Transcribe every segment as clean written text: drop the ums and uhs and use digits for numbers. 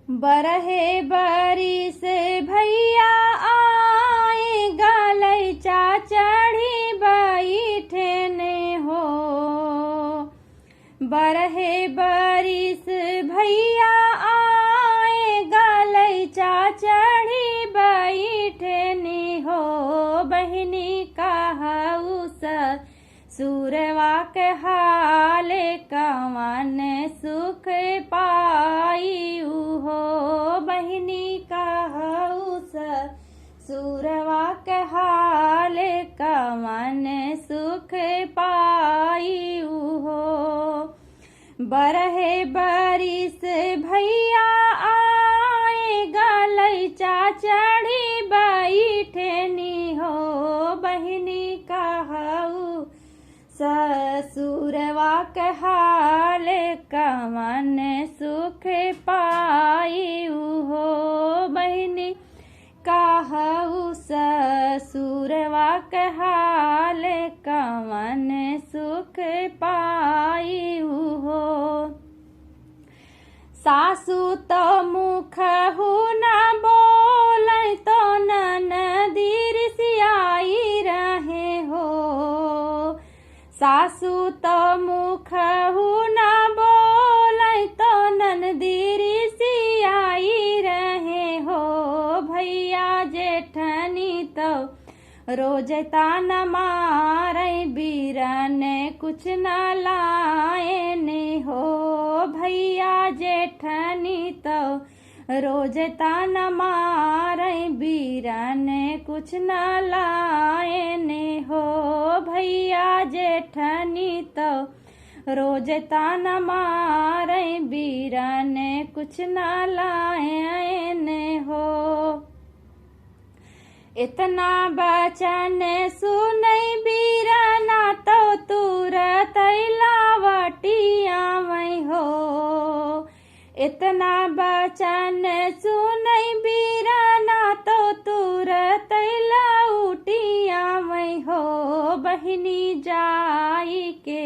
बरहे बरिस भैया आए गलैचा चढ़ी बैठने हो। बरहे बरिस भैया आए गलैचा चढ़ी बैठने हो। बहिनी कहू ससुरवा के हाल कवन सुख पाइयू हो। बहिनी कहू ससुरवा के हाल कवन सुख पाइयू हो। बरहे बरिस भैया आए गलैचा चढ़ी बैठनी हो। बहिनी कहू ससुरवा के हाल कवन सुख पाइयू हो। बहिनी कहू ससुरवा के हाल कवन सुख पाइयू हो। सासु तो मुखहु न बोलै तो ननदी रिसियाई रहे हो। सासु तो मुखहु न बोलै तो ननदी रिसियाई रहे हो। भैया जेठनी तो रोज ताना मारै बीरन कुछ न लाएने हो। भैया जेठनी तो रोज ताना मारै बीरन कुछ न लाएने हो। भैया जेठनी तो रोज ताना मारै बीरन कुछ न लाएने हो। इतना बचन सुनै बीरना तो तुरत लावटिया में हो। इतना बचन सुनै बीरना तो तुरत लौटिया में हो। बहिनी जाई के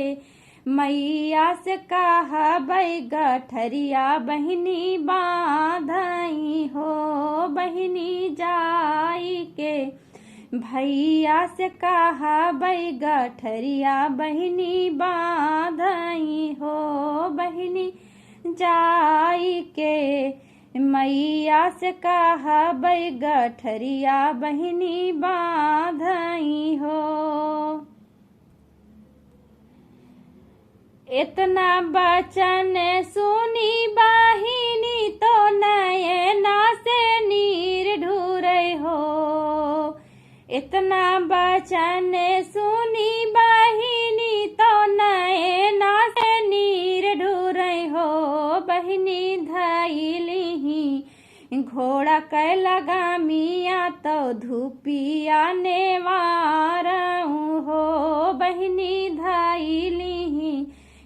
मैया से कहबै गठरिया बहिनी बाँधई हो। बहिनी जाई के भैया से कहबै गठरिया बहिनी बाँधई हो। बहिनी जाई के मैया से कहबै गठरिया बहिनी बाँधई हो। इतना बचन सुनी बहिनी तो नयना से नीर ढूरै हो। इतना बचन सुनी बहिनी तो नयना से नीर ढूरै हो। बहिनी धैलिही घोड़ा कै लगामिया तो धूपिया नेवारऊ हो। बहिनी धैलिही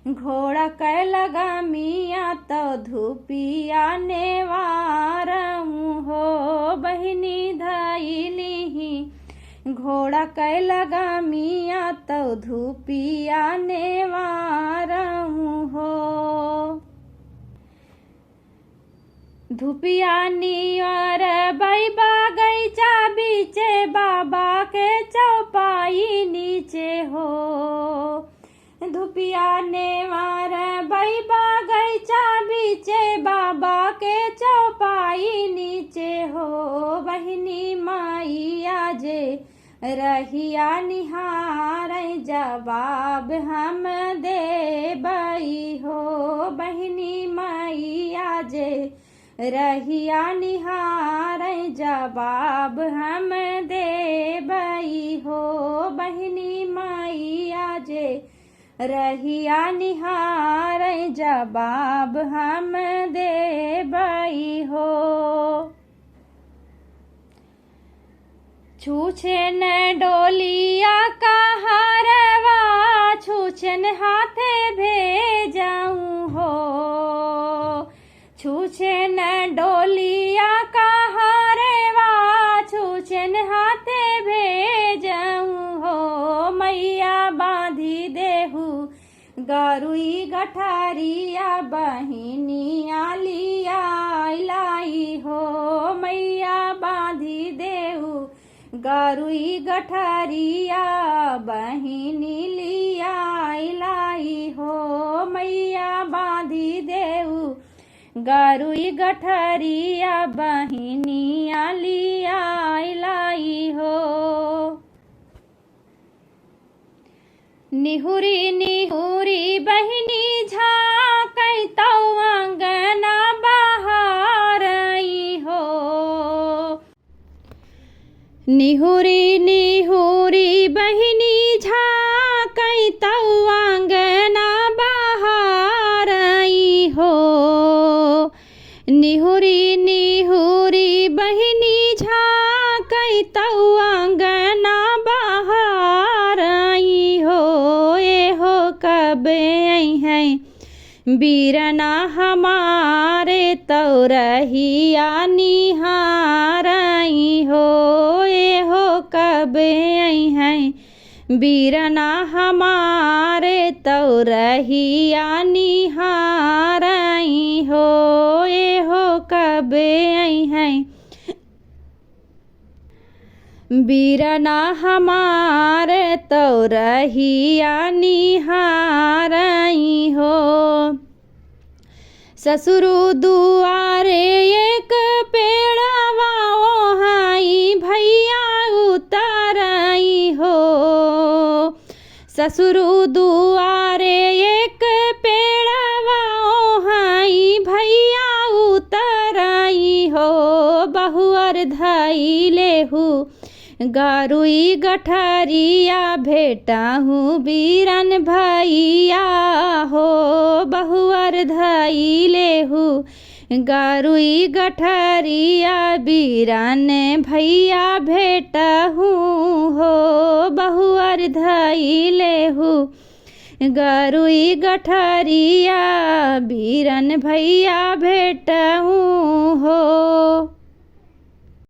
घोड़ा कै लगामिया तो धूपिया नेवारऊ हो। बहिनी धैलिही घोड़ा कै लगामिया तो धूपिया नेवारऊ हो। धूपिया नियर बैबा गैचा बीचे बाबा के चौपाई नीचे हो। धूपिया नेवार बैबा गैचा बीचे बाबा के चौपाई नीचे हो। बहिनी मैया जे रहिया निहारै जवाब हम देबै हो। बहिनी मैया जे रहिया निहारै जवाब हम देबै हो। बहिनी मैया जे रहिया निहारै जवाब हम देबै हो। छूछन डोलिया कहारवा छूछन हाथे भेजाऊं हो। छूछन डोलिया कहारवा छूछन हाथे भेजाऊं हो। मैया बांधी देहू गरुई गठारिया बहिनिया लिया गरुई गठरिया बहिनी लिया लाई हो मैया बांधी देऊ गरुई गठरिया बहिनिया लिया लाई हो। निहुरी निहुरी बहिनी झाँकै तौ अंगना बहारई हो निहुरी निहुरी बहिनी झाँकै तौ अंगना बहारई हो निहुरी निहुरी बहिनी झाँकै तौ अंगना बहारई हो ए हो कब है बीरना हमारे तौ रहिया निहारई हो ए हो कब है बीरना हमारे तौ रहिया निहारई हो ए हो कब है बीरना हमारे तौ रहिया निहारई हो। ससुरु दुआरे एक पेड़वा ओहाई भैया उतरई हो ससुरु दुआरे एक पेड़वा ओहाई भैया उतरई हो बहुअर धई लेहू गरुई गठरिया भेटाहूँ बीरन भैया हो बहुअर धई लेहू गरुई गठरिया बीरन भैया भेटहूँ हो बहुअर धई लेहू गरुई गठरिया बीरन भैया भेटहूँ हो।